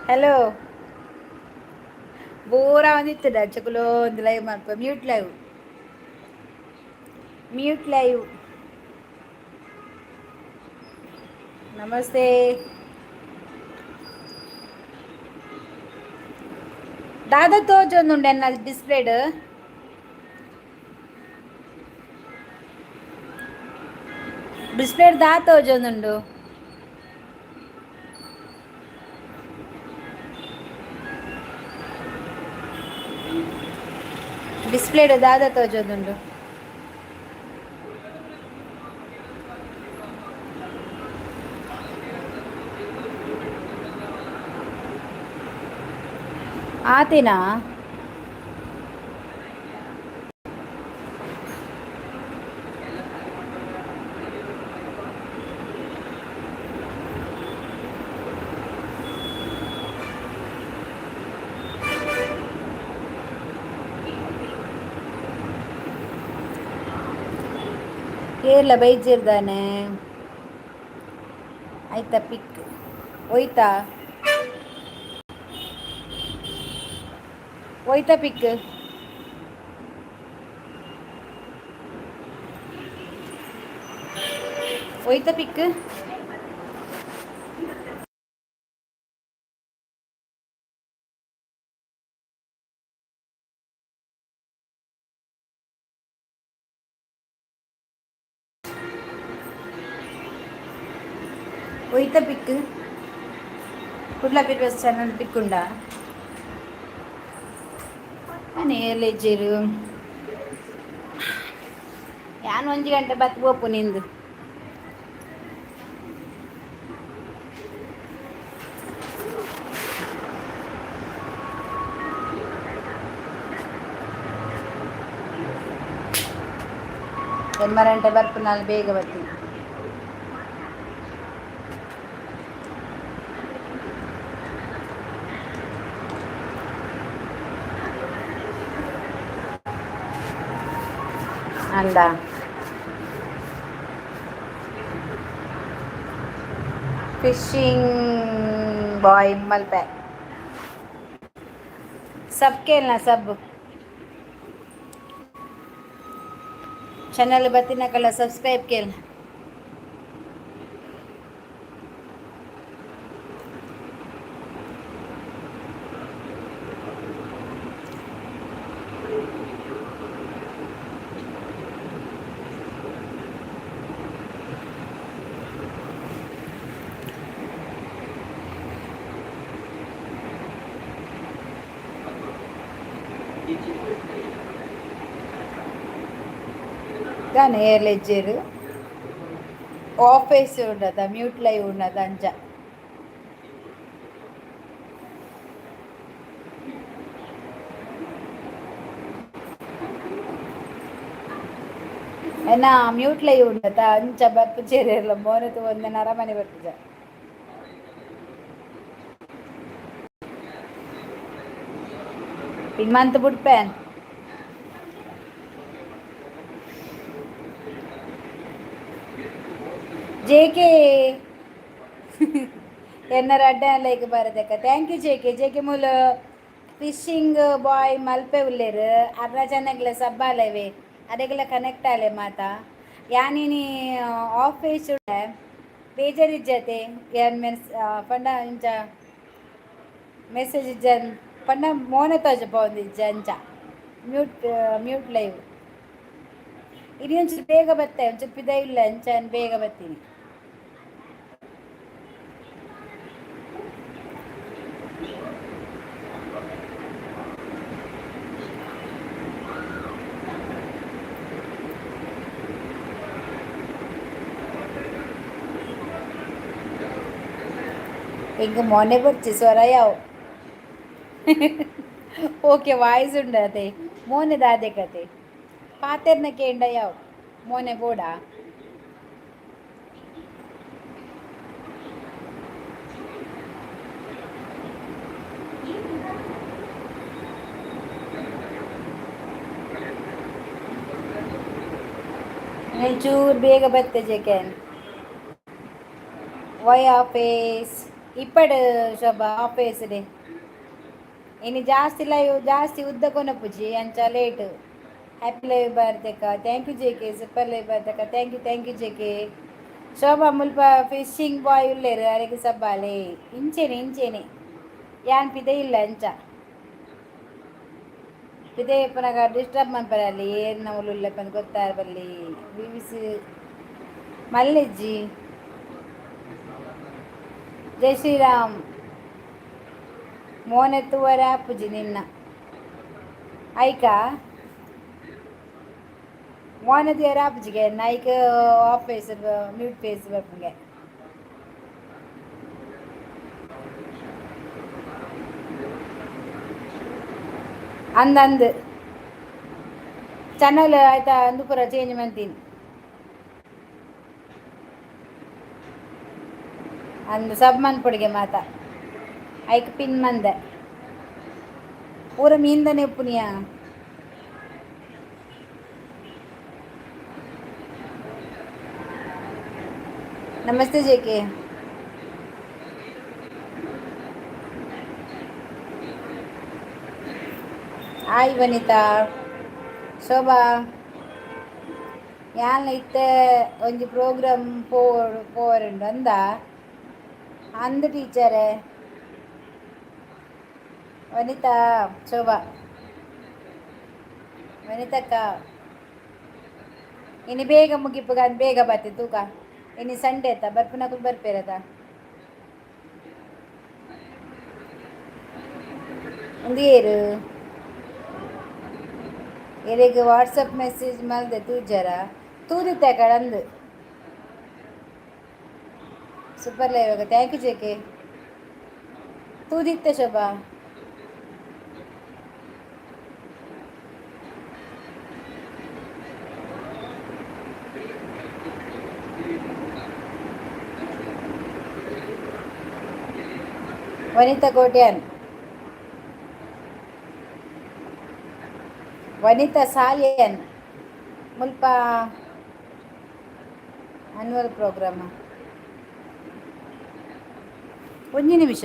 hello ಬೋರ ಒಂದಿತ್ತದ ಚಕುಲೋ ಒಂದು live ಮಾಡ್ಪ mute live ನಮಸ್ತೆ ದಾದಾ ತೋಜೊಂದುಂಡು ಎನ್ನಲ್ಲಿ ಡಿಸ್ಪ್ಲೇಡ್ ಡಿಸ್ಪ್ಲೇಡ್ ತೋಜೊಂದುಂಡು ಡಿಸ್ಪ್ಲೇಡ್ ದಾದ ತೋಜೊಂದುಂಡು ಆತೇನಾ ಕೇರಳ ಬೈಜಿರ್ದಾನೆ ಆಯ್ತಾ ಪಿಕ್ ಹೋಯ್ತಾ ಹೋಯ್ತಾ ಪಿಕ್ ಹೋಯ್ತಾ ಪಿಕ್ ಹೋಯ್ತಾ ಪಿಕ್ ಕುಡ್ಲ ಬಸ್ ಚಾನಲ್ ಪಿಕ್ ಉಂಡಾ ನೇರ್ಲೆಜ್ಜೆರು ಯಾನ್ ಒಂಜಿ ಗಂಟೆ ಬತ್ ಬೋಪು ನಿಂದು ಎಮ್ಮರಂಟೆ ಬರ್ಪು ನಾನು ಬೇಗ ಬರ್ತೀನಿ ಅಂದ ಫಿಶಿಂಗ್ ಬಾಯ್ ಮಲ್ಪೆ सब खेलना सब चैनल बत्तीना कल सब्सक्राइब खेल నేర్లెజ్జేరు ఆఫీస్ ఉండదా మ్యూట్ లైవ్ ఉన్నది అంజ എന്നാ ಮ್ಯೂಟ್ ಲೈವ್ ಉಂಡತ ಅಂಚ ಬರ್ಪು ಚೇರಿಯರ್ಲ ಮೋನತು ಒಂದನ ಅರಮನೆ ಬರ್ತಿಜ ಈಗ month ಬಿಡ್ಪೇನ್ JK ಎನ್ನರ ಅಡ್ಡಲೈಕ್ ಬರದಕ್ಕ thank you JK ಮೂಲ ಫಿಶಿಂಗ್ ಬಾಯ್ ಮಲ್ಪೆ ಉಲ್ಲೇರು ಅರ್ಧ ಚೆನ್ನಾಗಿಲ್ಲ ಸಬ್ಬಾಲವೆ ಅದಕ್ಕೆಲ್ಲ ಕನೆಕ್ಟ್ ಆಲೆ ಮಾತಾ ಯಾನಿನಿ ಆಫೀಸ್ ಬೇಜಾರಿಜ್ಜತೆ ಏನ್ ಪಂಡ ಇಂಚ ಮೆಸೇಜ್ ಇಜ್ಜ ಪಂಡ ಮೋನೆ ತೋಜ ಪೋಂದಿಜ್ಜ ಅಂಚ ಮ್ಯೂಟ್ ಲೈವ್ ಇനി ಒಂಚೂರು ಬೇಗ ಬರ್ತೆ ಒಂಚೂರು ಪಿದ ಇಲ್ಲ ಅಂಚ ಬೇಗ ಬರ್ತೀನಿ ఇంక మొన్నే వచ్చి సొరయావు ఓకే వాయిస్ ఉండదే మోನೆ దాదే కತೆ ಪಾತೆರ್ನಕ್ಕೆ ಎಂಡಯಾವ್ ಮೋನೆ ಬೋಡ ಚೂರು ಬೇಗ ಬತ್ತೆ ಜೆಕೆನ್ ವೈ ಆಫೀಸ್ ಇಪ್ಪಡು ಶೋಭಾ ಆಫೇಸ್ಡೆ ಇನ್ನು ಜಾಸ್ತಿ ಲೈವ್ ಜಾಸ್ತಿ ಉದ್ದ ಕೊನಪುಜಿ ಅಂಚ ಲೇಟ್ ಹ್ಯಾಪಿ ಲೈವ್ ಬಾರ್ದಕ್ಕ thank you J K super live ಬಾರ್ದಕ್ಕ thank you J K Shobha ಮುಲ್ಪ ಫಿಶಿಂಗ್ ಬಾಯ್ ಉಳ್ಳೇರು ಅರೆಗೆ ಸಬ್ಬಾಲೆ ಇಂಚೇನೆ ಯಾನ್ ಪಿದೆ ಇಲ್ಲ ಅಂಚ ಪಿದೆ ಪುನಗ ಡಿಸ್ಟರ್ಬ್ ಮನ್ಪರಲ್ಲಿ ಏನು ಉಳ್ಳುಳ್ಳೆ ಪಂದು ಗೊತ್ತಾರ ಬಲ್ಲಿ ಬಿಸಿ ಮಲ್ಲಿಜ್ಜಿ ಜೈ ಶ್ರೀರಾಮ್ ಮೋನೆತ್ತುವರೆ ಆಪುಜಿ ನಿನ್ನ ಐಕಾ ಮೋನೆತ್ತುವರೆ ಆಪುಜಿಗೆ ನೈಕ್ ಆಫ್ ಫೇಸ್ ಮ್ಯೂಟ್ ಫೇಸ್ ಬರ್ಪುಗೆ ಅಂದಂದು ಚಾನಲ್ ಆಯ್ತಾ ಅಂದು ಪೂರ ಚೇಂಜ್ ಮಾಡ್ತೀನಿ ಅಂದು ಸಬ್ ಮನ್ಪೊಡಿಗೆ ಮಾತ ಐಕ್ ಪಿನ್ ಮಂದೆ ಪೂರ ಮೀಂದನೆ ಉಪ್ಪುನಿಯ ನಮಸ್ತೆ ಜೆ ಕೆ ಹಾಯ್ ವನಿತಾ ಶೋಭಾ ಯಾನ್ ಇತ್ತೆ ಒಂಜಿ ಪ್ರೋಗ್ರಾಮ್ ಪೋವರುಂಡು ಅಂದ ಅಂದು ಟೀಚರೇ ವನಿತಾ ಶೋಭಾ ವನಿತಕ್ಕ ಇನ್ನು ಬೇಗ ಮುಗಿಪ್ಪುಗ ಬೇಗ ಬರ್ತಿ ತೂಕ ಇನ್ನು ಸಂಡೇ ಆಯ್ತಾ ಬರ್ಪುನಕು ಬರ್ಪೇರದ ಒಂದು ಏರು ಎರೆಗೆ ವಾಟ್ಸಪ್ ಮೆಸೇಜ್ ಮಲ್ದೆ ತೂಜರ ತೂದಿತ್ತೆ ಕಡಂದು super live thank you J K ತೂದಿತ್ತೆ ಶೋಭಾ ವನಿತಾ ಕೋಟ್ಯಾನ್ ವನಿತಾ ಸಾಲಿಯನ್ ಮುಲ್ಪ ಆನ್ಯುವಲ್ ಪ್ರೋಗ್ರಾಮ ಒಂಜಿ ನಿಮಿಷ